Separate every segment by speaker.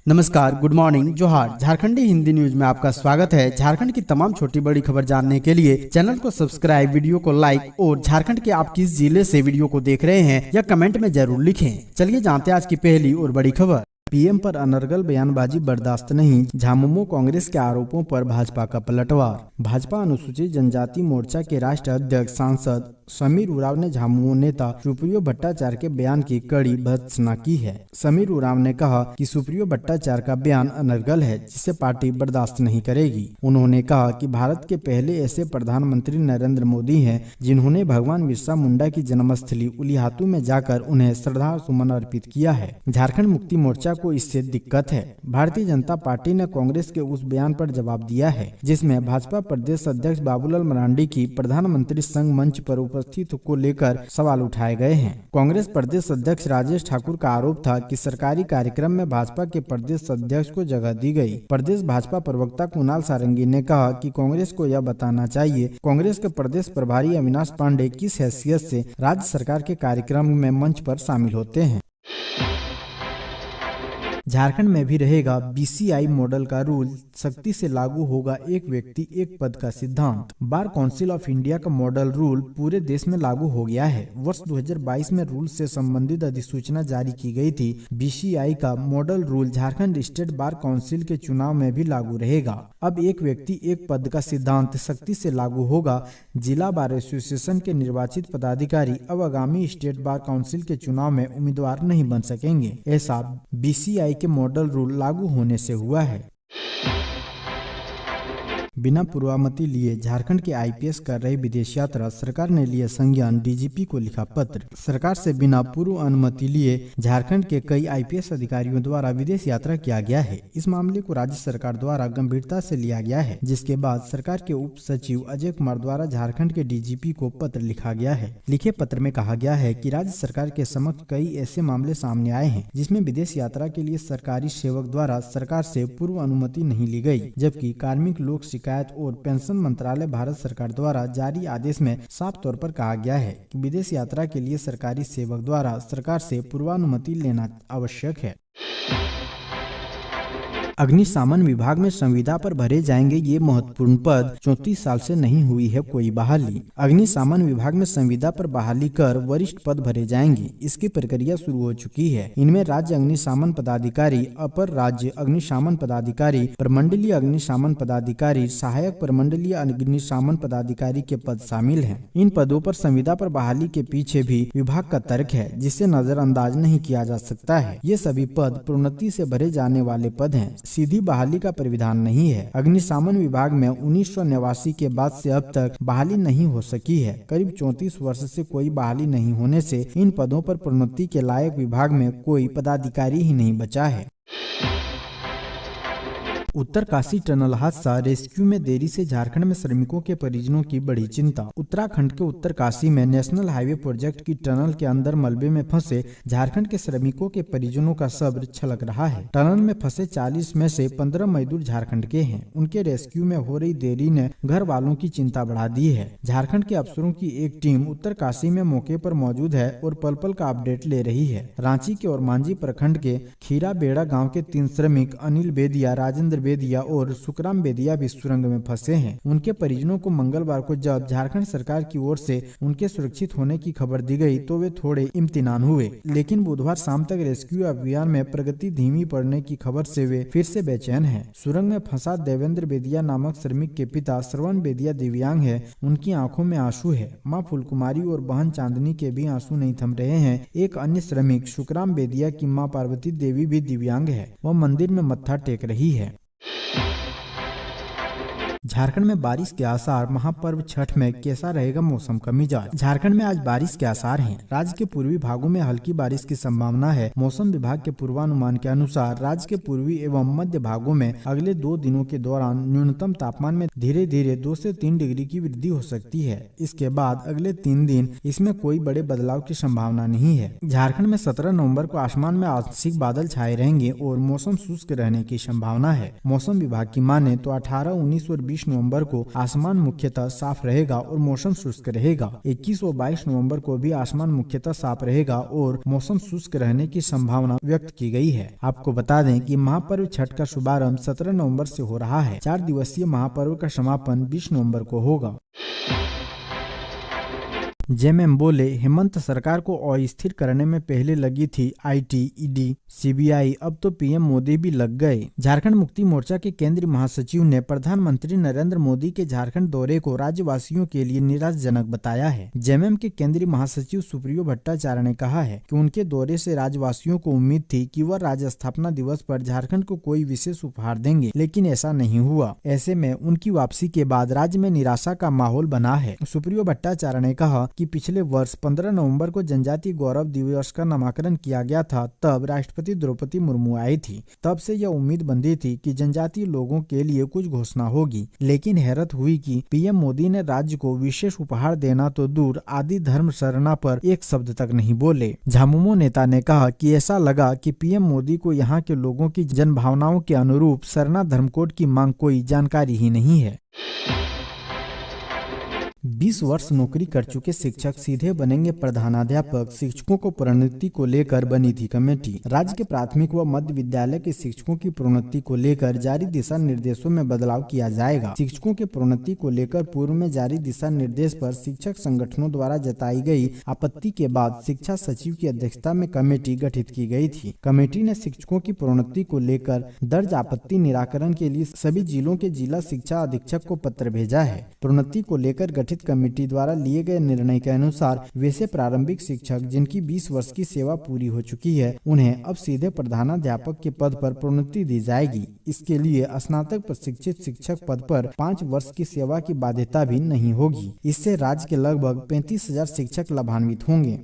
Speaker 1: नमस्कार, good morning, जोहार। झारखंडी Hindi news में आपका स्वागत है। झारखंड की तमाम छोटी बड़ी खबर जानने के लिए चैनल को सब्सक्राइब, वीडियो को लाइक और झारखंड के आप किस जिले से वीडियो को देख रहे हैं या कमेंट में जरूर लिखें। चलिए जानते हैं आज की पहली और बड़ी खबर। पीएम पर अनर्गल बयानबाजी बर्दाश्त नहीं, झामुमो कांग्रेस के आरोपों पर भाजपा का पलटवार। भाजपा अनुसूचित जनजाति मोर्चा के राष्ट्रीय अध्यक्ष सांसद समीर उरांव ने झामुमो नेता सुप्रियो भट्टाचार्य के बयान की कड़ी भर्त्सना की है। समीर उरांव ने कहा कि सुप्रियो भट्टाचार्य का बयान अनर्गल है, जिसे पार्टी बर्दाश्त नहीं करेगी। उन्होंने कहा कि भारत के पहले ऐसे प्रधानमंत्री नरेंद्र मोदी हैं जिन्होंने भगवान बिरसा मुंडा की जन्मस्थली उलिहातू में जाकर उन्हें श्रद्धा सुमन अर्पित किया है। झारखंड मुक्ति मोर्चा को इससे दिक्कत है। भारतीय जनता पार्टी ने कांग्रेस के उस बयान पर जवाब दिया है जिसमें भाजपा प्रदेश अध्यक्ष बाबूलाल मरांडी की प्रधानमंत्री संघ मंच पर उपस्थित को लेकर सवाल उठाए गए हैं। कांग्रेस प्रदेश अध्यक्ष राजेश ठाकुर का आरोप था कि सरकारी कार्यक्रम में भाजपा के प्रदेश अध्यक्ष को जगह दी गई। प्रदेश भाजपा प्रवक्ता कुणाल सारंगी ने कहा कि कांग्रेस को यह बताना चाहिए कांग्रेस के प्रदेश प्रभारी अविनाश पांडे किस हैसियत से राज्य सरकार के कार्यक्रम में मंच पर शामिल होते हैं। झारखंड में भी रहेगा बीसीआई मॉडल का रूल, सख्ती से लागू होगा एक व्यक्ति एक पद का सिद्धांत। बार काउंसिल ऑफ इंडिया का मॉडल रूल पूरे देश में लागू हो गया है। वर्ष 2022 में रूल से संबंधित अधिसूचना जारी की गई थी। बीसीआई का model rule Jharkhand state bar council के चुनाव में भी लागू रहेगा। अब एक व्यक्ति एक पद का सिद्धांत सख्ती से लागू होगा। जिला बार एसोसिएशन के निर्वाचित पदाधिकारी अब आगामी स्टेट बार काउंसिल के चुनाव में उम्मीदवार नहीं बन सकेंगे। ऐसा बीसीआई के मॉडल रूल लागू होने से हुआ है। बिना पूर्वानुमति लिए झारखंड के आईपीएस कर रही विदेश यात्रा, सरकार ने लिया संज्ञान, डीजीपी को लिखा पत्र। सरकार से बिना पूर्व अनुमति लिए झारखंड के कई आईपीएस अधिकारियों द्वारा विदेश यात्रा किया गया है। इस मामले को राज्य सरकार द्वारा गंभीरता से लिया गया है, जिसके बाद सरकार के उप सचिव अजय कुमार द्वारा झारखंड के डीजीपी को पत्र लिखा गया है। लिखे पत्र में कहा गया है कि राज्य सरकार के समक्ष कई ऐसे मामले सामने आए हैं जिसमें विदेश यात्रा के लिए सरकारी सेवक द्वारा सरकार से पूर्व अनुमति नहीं ली गई, जबकि कार्मिक लोक शिकायत और पेंशन मंत्रालय भारत सरकार द्वारा जारी आदेश में साफ तौर पर कहा गया है कि विदेश यात्रा के लिए सरकारी सेवक द्वारा सरकार से पूर्वानुमति लेना आवश्यक है। अग्निशमन विभाग में संविदा पर भरे जाएंगे ये महत्वपूर्ण पद, 34 साल से नहीं हुई है कोई बहाली। अग्निशमन विभाग में संविदा पर बहाली कर वरिष्ठ पद भरे जाएंगे। इसकी प्रक्रिया शुरू हो चुकी है। इनमें राज्य अग्निशमन पदाधिकारी, अपर राज्य अग्निशमन पदाधिकारी, प्रमंडलीय अग्निशमन पदाधिकारी, सहायक प्रमंडलीय अग्निशमन पदाधिकारी के पद शामिल हैं। इन पदों पर संविदा पर बहाली के पीछे भी विभाग का तर्क है, जिसे नजरअंदाज नहीं किया जा सकता है। ये सभी पद प्रोन्नति से भरे जाने वाले पद हैं, सीधी बहाली का प्राविधान नहीं है। अग्निशमन विभाग में 1989 के बाद से अब तक बहाली नहीं हो सकी है। करीब 34 वर्ष से कोई बहाली नहीं होने से इन पदों पर प्रोन्नति के लायक विभाग में कोई पदाधिकारी ही नहीं बचा है। उत्तरकाशी टनल हादसा, रेस्क्यू में देरी से झारखंड में श्रमिकों के परिजनों की बड़ी चिंता। उत्तराखंड के उत्तरकाशी में नेशनल हाईवे प्रोजेक्ट की टनल के अंदर मलबे में फंसे झारखंड के श्रमिकों के परिजनों का सब्र छलक रहा है। टनल में फंसे 40 में से 15 मजदूर झारखंड के हैं। उनके रेस्क्यू में हो रही देरी ने घर वालों की चिंता बढ़ा दी है। झारखंड के अफसरों की एक टीम उत्तरकाशी में मौके पर मौजूद है और पल पल का अपडेट ले रही है। रांची के और मांझी प्रखंड के खीरा बेड़ा गाँव के 3 श्रमिक अनिल बेदिया, राजेंद्र बेदिया और सुखराम बेदिया भी सुरंग में फंसे हैं। उनके परिजनों को मंगलवार को जब झारखंड सरकार की ओर से उनके सुरक्षित होने की खबर दी गई तो वे थोड़े इम्तिनान हुए, लेकिन बुधवार शाम तक रेस्क्यू अभियान में प्रगति धीमी पड़ने की खबर से वे फिर से बेचैन हैं। सुरंग में फंसा देवेंद्र बेदिया नामक श्रमिक के पिता श्रवण बेदिया दिव्यांग है। उनकी आंखों में आंसू है। मां फूलकुमारी और बहन चांदनी के भी आंसू नहीं थम रहे हैं। एक अन्य श्रमिक सुखराम बेदिया की मां पार्वती देवी भी दिव्यांग है। वह मंदिर में मत्था टेक रही है। झारखंड में बारिश के आसार, महापर्व छठ में कैसा रहेगा मौसम का मिजाज। झारखंड में आज बारिश के आसार हैं। राज्य के पूर्वी भागों में हल्की बारिश की संभावना है। मौसम विभाग के पूर्वानुमान के अनुसार राज्य के पूर्वी एवं मध्य भागों में अगले 2 दिनों के दौरान न्यूनतम तापमान में धीरे धीरे 2 से 3 डिग्री की वृद्धि हो सकती है। इसके बाद अगले 3 दिन इसमें कोई बड़े बदलाव की संभावना नहीं है। झारखंड में 17 नवम्बर को आसमान में आंशिक बादल छाए रहेंगे और मौसम शुष्क रहने की संभावना है। मौसम विभाग की माने तो 18, 19 और 20 20 नवंबर को आसमान मुख्यतः साफ रहेगा और मौसम शुष्क रहेगा। 21 और 22 नवंबर को भी आसमान मुख्यतः साफ रहेगा और मौसम शुष्क रहने की संभावना व्यक्त की गई है। आपको बता दें कि महापर्व छठ का शुभारंभ 17 नवंबर से हो रहा है। 4 दिवसीय महापर्व का समापन 20 नवंबर को होगा। जेएमएम बोले, हेमंत सरकार को अस्थिर करने में पहले लगी थी आईटी, ईडी, सीबीआई, अब तो पीएम मोदी भी लग गए। झारखंड मुक्ति मोर्चा के केंद्रीय महासचिव ने प्रधानमंत्री नरेंद्र मोदी के झारखंड दौरे को राज्यवासियों के लिए निराशाजनक बताया है। जेएमएम के केंद्रीय महासचिव सुप्रियो भट्टाचार्य ने कहा है कि उनके दौरे से राज्यवासियों को उम्मीद थी कि वह राज्य स्थापना दिवस पर झारखंड को कोई विशेष उपहार देंगे, लेकिन ऐसा नहीं हुआ। ऐसे में उनकी वापसी के बाद राज्य में निराशा का माहौल बना है। सुप्रियो भट्टाचार्य ने कहा कि पिछले वर्ष 15 नवंबर को जनजातीय गौरव दिवस का नामकरण किया गया था, तब राष्ट्रपति द्रौपदी मुर्मू आई थी। तब से यह उम्मीद बंधी थी कि जनजातीय लोगों के लिए कुछ घोषणा होगी, लेकिन हैरत हुई कि पीएम मोदी ने राज्य को विशेष उपहार देना तो दूर, आदि धर्म सरना पर एक शब्द तक नहीं बोले। झामुमो नेता ने कहा कि ऐसा लगा कि पीएम मोदी को यहाँ के लोगों की जनभावनाओं के अनुरूप सरना धर्म कोड की मांग कोई जानकारी ही नहीं है। 20 वर्ष नौकरी कर चुके शिक्षक सीधे बनेंगे प्रधानाध्यापक, शिक्षकों को प्रोन्नति को लेकर बनी थी कमेटी। राज्य के प्राथमिक व मध्य विद्यालय के शिक्षकों की प्रोन्नति को लेकर जारी दिशा निर्देशों में बदलाव किया जाएगा। शिक्षकों के प्रोन्नति को लेकर पूर्व में जारी दिशा निर्देश पर शिक्षक संगठनों द्वारा जताई गई आपत्ति के बाद शिक्षा सचिव की अध्यक्षता में कमेटी गठित की गई थी। कमेटी ने शिक्षकों की प्रोन्नति को लेकर दर्ज आपत्ति निराकरण के लिए सभी जिलों के जिला शिक्षा अधीक्षक को पत्र भेजा है। प्रोन्नति को लेकर गठित कमेटी द्वारा लिए गए निर्णय के अनुसार वैसे प्रारंभिक शिक्षक जिनकी 20 वर्ष की सेवा पूरी हो चुकी है, उन्हें अब सीधे प्रधानाध्यापक के पद पर प्रोन्नति दी जाएगी। इसके लिए स्नातक प्रशिक्षित शिक्षक पद पर 5 वर्ष की सेवा की बाध्यता भी नहीं होगी। इससे राज्य के लगभग 35,000 शिक्षक लाभान्वित होंगे।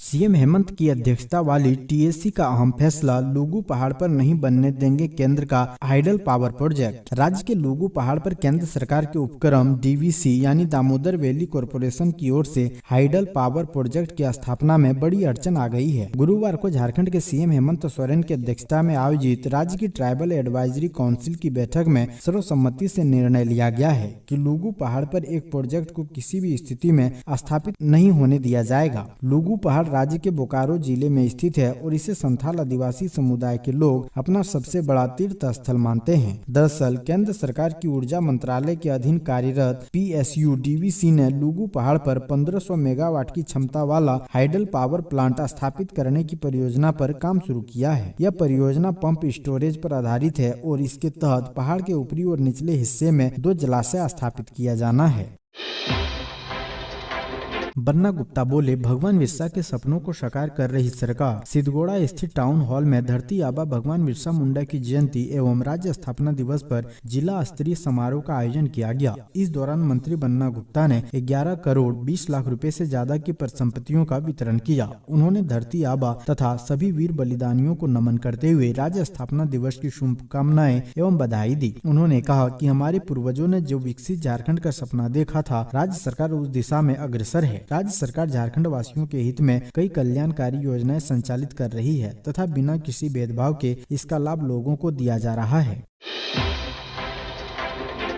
Speaker 1: सीएम हेमंत की अध्यक्षता वाली टीएससी का अहम फैसला, लुगु पहाड़ पर नहीं बनने देंगे केंद्र का हाइडल पावर प्रोजेक्ट। राज्य के लुगु पहाड़ पर केंद्र सरकार के उपक्रम डीवीसी यानी दामोदर वैली कॉरपोरेशन की ओर से हाइडल पावर प्रोजेक्ट की स्थापना में बड़ी अड़चन आ गई है। गुरुवार को झारखंड के सीएम हेमंत सोरेन की अध्यक्षता में आयोजित राज्य की ट्राइबल एडवाइजरी काउंसिल की बैठक में सर्वसम्मति से निर्णय लिया गया है कि लुगु पहाड़ पर एक प्रोजेक्ट को किसी भी स्थिति में स्थापित नहीं होने दिया जाएगा। लुगु पहाड़ राज्य के बोकारो जिले में स्थित है और इसे संथाल आदिवासी समुदाय के लोग अपना सबसे बड़ा तीर्थ स्थल मानते हैं। दरअसल केंद्र सरकार की ऊर्जा मंत्रालय के अधीन कार्यरत पीएसयू डीवीसी ने लुगु पहाड़ पर 1500 मेगावाट की क्षमता वाला हाइडल पावर प्लांट स्थापित करने की परियोजना पर काम शुरू किया है। यह परियोजना पंप स्टोरेज पर आधारित है और इसके तहत पहाड़ के ऊपरी और निचले हिस्से में 2 जलाशय स्थापित किया जाना है। बन्ना गुप्ता बोले, भगवान बिरसा के सपनों को साकार कर रही सरकार। सिद्धगोड़ा स्थित टाउन हॉल में धरती आबा भगवान बिरसा मुंडा की जयंती एवं राज्य स्थापना दिवस पर जिला स्तरीय समारोह का आयोजन किया गया। इस दौरान मंत्री बन्ना गुप्ता ने 11 करोड़ 20 लाख रुपए से ज्यादा की परिसंपत्तियों का वितरण किया। उन्होंने धरती आबा तथा सभी वीर बलिदानियों को नमन करते हुए राज्य स्थापना दिवस की शुभकामनाएं एवं बधाई दी। उन्होंने कहा कि हमारे पूर्वजों ने जो विकसित झारखंड का सपना देखा था, राज्य सरकार उस दिशा में अग्रसर है। राज्य सरकार झारखंड वासियों के हित में कई कल्याणकारी योजनाएं संचालित कर रही है तथा बिना किसी भेदभाव के इसका लाभ लोगों को दिया जा रहा है।